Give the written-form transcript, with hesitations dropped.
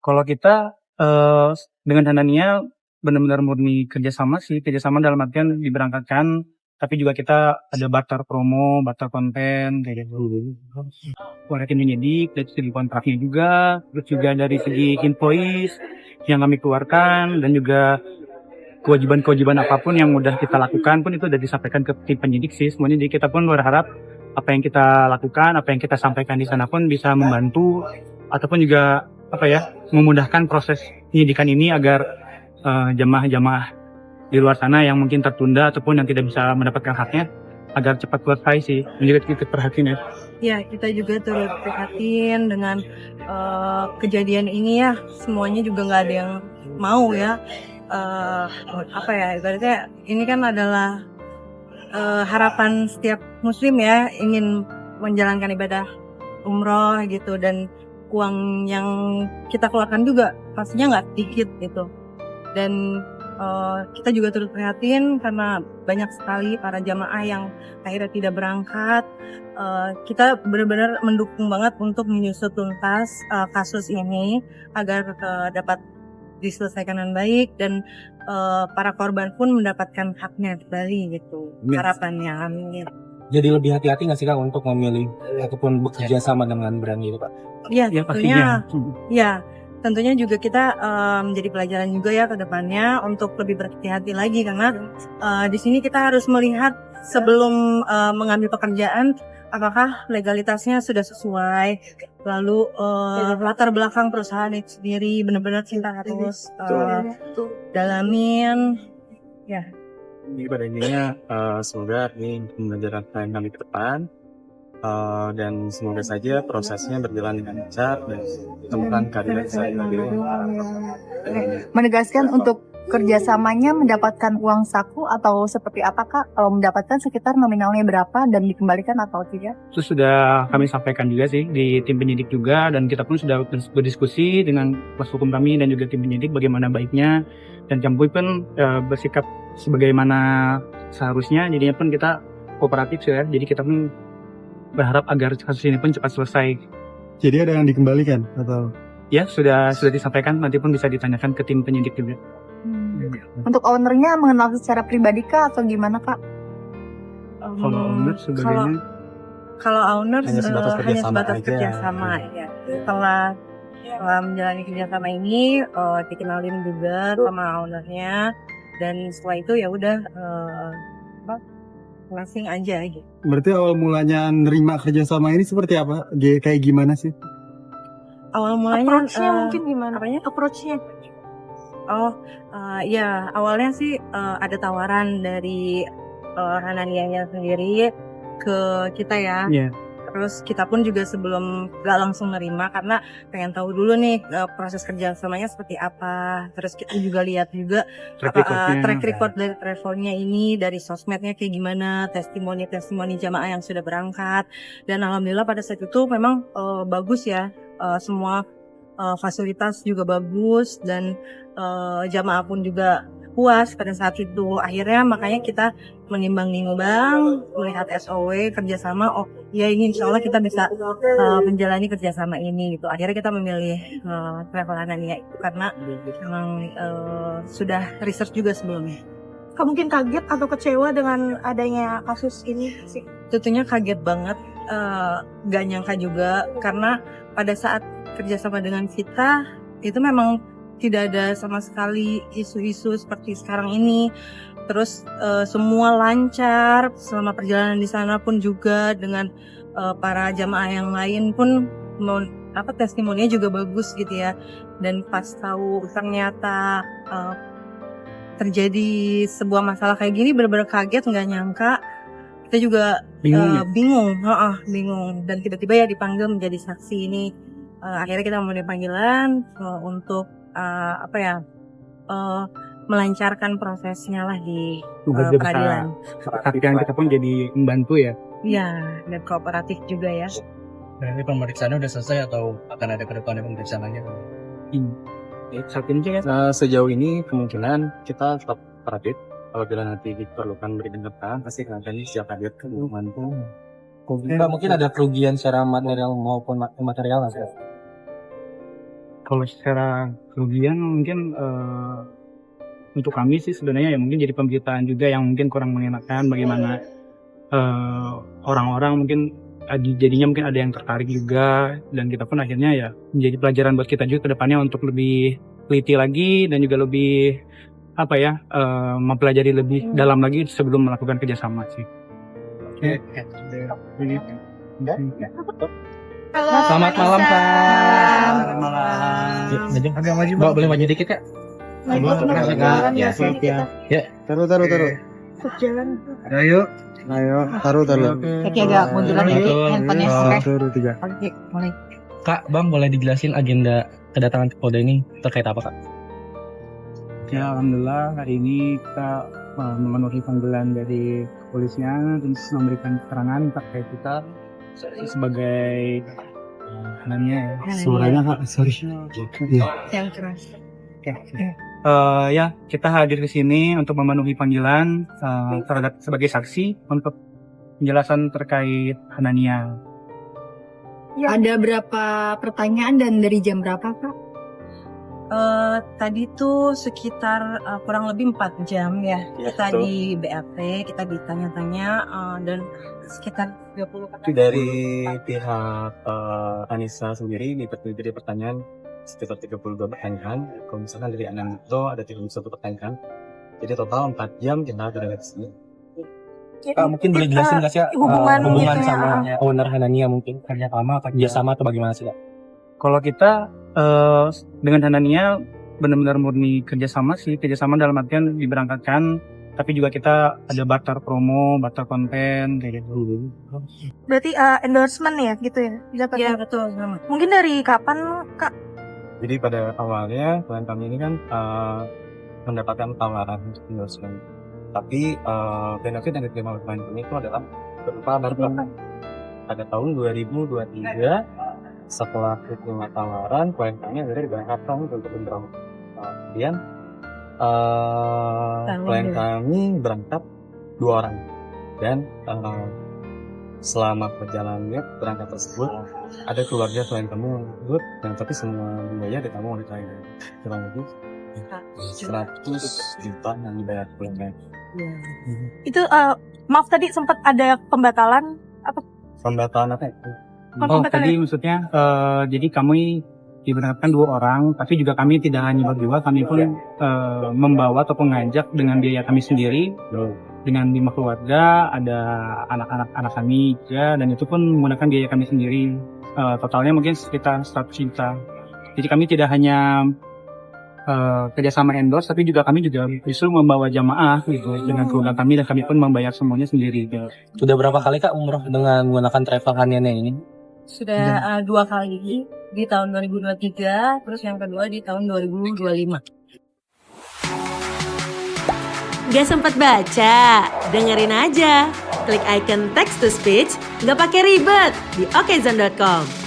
Kalau kita, dengan Hanania benar-benar murni kerjasama sih, kerjasama dalam artian diberangkatkan, tapi juga kita ada barter promo, barter konten, kayak gitu. Dari tim penyidik, dari segi kontraknya juga, terus juga dari segi invoice yang kami keluarkan, dan juga kewajiban-kewajiban apapun yang udah kita lakukan pun itu udah disampaikan ke tim penyidik sih semuanya. Jadi kita pun berharap apa yang kita lakukan, apa yang kita sampaikan di sana pun bisa membantu ataupun juga memudahkan proses penyidikan ini agar jamaah-jamaah di luar sana yang mungkin tertunda ataupun yang tidak bisa mendapatkan haknya agar cepat selesai sih. Menjadi kita perhatian ya. Ya, kita juga turut prihatin dengan kejadian ini ya. Semuanya juga nggak ada yang mau ya. Ibaratnya ini kan adalah harapan setiap muslim ya, ingin menjalankan ibadah umroh gitu, dan uang yang kita keluarkan juga pastinya nggak sedikit gitu. Dan kita juga turut prihatin karena banyak sekali para jamaah yang akhirnya tidak berangkat. Kita benar-benar mendukung banget untuk menyusut tuntas kasus ini agar dapat diselesaikan dengan baik dan para korban pun mendapatkan haknya kembali gitu. Harapannya, amin. Jadi lebih hati-hati nggak sih Kak untuk memilih ataupun bekerja sama dengan brand ini Pak? Iya, Ya, tentunya. pastinya. Ya, tentunya juga kita menjadi pelajaran juga ya ke depannya untuk lebih berhati-hati lagi, karena di sini kita harus melihat sebelum mengambil pekerjaan apakah legalitasnya sudah sesuai, lalu latar belakang perusahaan itu sendiri benar-benar kita harus dalamin ya. Ini pada intinya semoga ini menjalankan kami ke depan dan semoga saja prosesnya berjalan dengan lancar dan ditemukan keadilan seadil-adilnya. Menegaskan untuk kerjasamanya mendapatkan uang saku atau seperti apa Kak? Kalau mendapatkan sekitar nominalnya berapa dan dikembalikan atau tidak? Itu sudah kami sampaikan juga sih di tim penyidik juga, dan kita pun sudah berdiskusi dengan kuasa hukum kami dan juga tim penyidik bagaimana baiknya, dan Campuy pun bersikap sebagaimana seharusnya, jadinya pun kita kooperatif ya. Jadi kita pun berharap agar kasus ini pun cepat selesai. Jadi ada yang dikembalikan atau? Ya, sudah disampaikan, nanti pun bisa ditanyakan ke tim penyidik juga. Untuk ownernya mengenal secara pribadi Kak atau gimana Kak? Kalau owner sebenarnya Kalau owner Hanya sebatas kerjasama aja. kerjasama ya. Setelah menjalani kerjasama ini dikenalin juga sama ownernya, dan setelah itu ya udah langsing aja gitu. Berarti awal mulanya nerima kerjasama ini seperti apa? Kayak gimana sih? Awal mulanya Approach-nya mungkin gimana? Apanya? Approach-nya? Ya awalnya sih ada tawaran dari Hananianya sendiri ke kita ya. Iya. Terus kita pun juga sebelum gak langsung nerima karena pengen tahu dulu nih proses kerjasamanya seperti apa. Terus kita juga lihat juga track record dari travelnya ini, dari sosmednya kayak gimana, testimoni jamaah yang sudah berangkat. Dan alhamdulillah pada saat itu memang bagus ya, semua fasilitas juga bagus, dan jamaah pun juga puas pada saat itu. Akhirnya makanya kita menimbang-nimbang, melihat SOW kerjasama, oh ya ini insya Allah kita bisa menjalani kerjasama ini gitu. Akhirnya kita memilih Travel Hanania itu karena memang sudah research juga sebelumnya. Kak mungkin kaget atau kecewa dengan adanya kasus ini sih? Tentunya kaget banget, gak nyangka juga, karena pada saat kerjasama dengan kita itu memang tidak ada sama sekali isu-isu seperti sekarang ini. Terus semua lancar selama perjalanan di sana pun juga dengan para jamaah yang lain pun testimoninya juga bagus gitu ya. Dan pas tahu ternyata terjadi sebuah masalah kayak gini, benar-benar kaget, nggak nyangka. Kita juga bingung, dan tiba-tiba ya dipanggil menjadi saksi ini. Akhirnya kita memenuhi panggilan untuk melancarkan prosesnya lah di peradilan. Kehadiran kita pun jadi membantu ya. Iya, dan kooperatif juga ya. Berarti pemeriksaannya udah selesai atau akan ada ke depannya pemeriksaannya? Saat ini kan Sejauh ini kemungkinan kita tetap kooperatif. Apabila nanti diperlukan berikan keterangan, pasti akan siap hadir ke membantu. Mbak, mungkin ada kerugian secara material maupun material nggak sih? Kalau secara kerugian mungkin untuk kami sih sebenarnya ya mungkin jadi pemberitaan juga yang mungkin kurang mengenakan bagaimana orang-orang mungkin jadinya mungkin ada yang tertarik juga, dan kita pun akhirnya ya menjadi pelajaran buat kita juga ke depannya untuk lebih teliti lagi dan juga lebih mempelajari lebih dalam lagi sebelum melakukan kerjasama sih. Oke. Selamat malam, Kak. Selamat malam. Agak maju, Mbak. Boleh maju dikit, Kak? Ya, siap ya. Taruh. Ayo, taruh. Kaki agak munduran ya, handphonenya. Oke. Taruh 3. Oke, mulai. Kak, Bang, boleh dijelasin agenda kedatangan ke Polda ini terkait apa, Kak? Ya, alhamdulillah hari ini kita memenuhi panggilan dari kepolisian untuk memberikan keterangan terkait kita sebagai namanya Suaranya Kak, sorry. Iya. Yang keras. ya kita hadir ke sini untuk memenuhi panggilan terhadap sebagai saksi untuk penjelasan terkait Hanania. Ada berapa pertanyaan dan dari jam berapa, Kak? Tadi tuh sekitar kurang lebih 4 jam ya. Ya, Kita betul. di BAP, kita ditanya-tanya dan sekitar 30 Itu dari pihak Anissa sendiri diberi pertanyaan sekitar 32 pertanyaan. Kalau misalkan dari Ananto ada 31 pertanyaan. Jadi total 4 jam kita berada di sini. Kak, mungkin boleh jelasin nggak sih, Kak, hubungan hubungan gitu ya, sama owner Hanania mungkin kerjasama atau bagaimana sih, Kak? Kalau kita dengan Hanania benar-benar murni kerjasama dalam artian diberangkatkan, tapi juga kita ada barter promo, barter konten kayak gitu. Berarti endorsement ya gitu ya? Dapat Iya betul sama. Mungkin dari kapan, Kak? Jadi pada awalnya klien kami ini kan mendapatkan tawaran untuk endorsement. Tapi benefit yang diterima oleh klien kami itu adalah berupa barter. Pada tahun 2023 setelah diterima tawaran, klien kami akhirnya diberangkatkan untuk umroh. Kemudian klien kami berangkat 2 orang dan selama perjalanannya berangkat tersebut ada keluarga klien kami yang ikut, dan tapi semua biaya ditanggung oleh klien. Kurang lebih 100 juta yang dibayar klien. Itu maaf tadi sempat ada pembatalan apa? Pembatalan apa ya? Oh, tadi maksudnya jadi kami diberangkatkan 2 orang, tapi juga kami tidak hanya berdua, kami pun membawa atau mengajak dengan biaya kami sendiri, dengan 5 keluarga, ada anak-anak kami juga, dan itu pun menggunakan biaya kami sendiri. Totalnya mungkin sekitar 100 juta. Jadi kami tidak hanya kerjasama endorse, tapi juga kami juga justru membawa jamaah gitu dengan keluarga kami, dan kami pun membayar semuanya sendiri. Sudah berapa kali, Kak, umroh dengan menggunakan travel Hanania ini? Sudah 2 kali di tahun 2023, terus yang kedua di tahun 2025. Gak sempat baca? Dengerin aja. Klik icon text to speech, gak pakai ribet di okezone.com.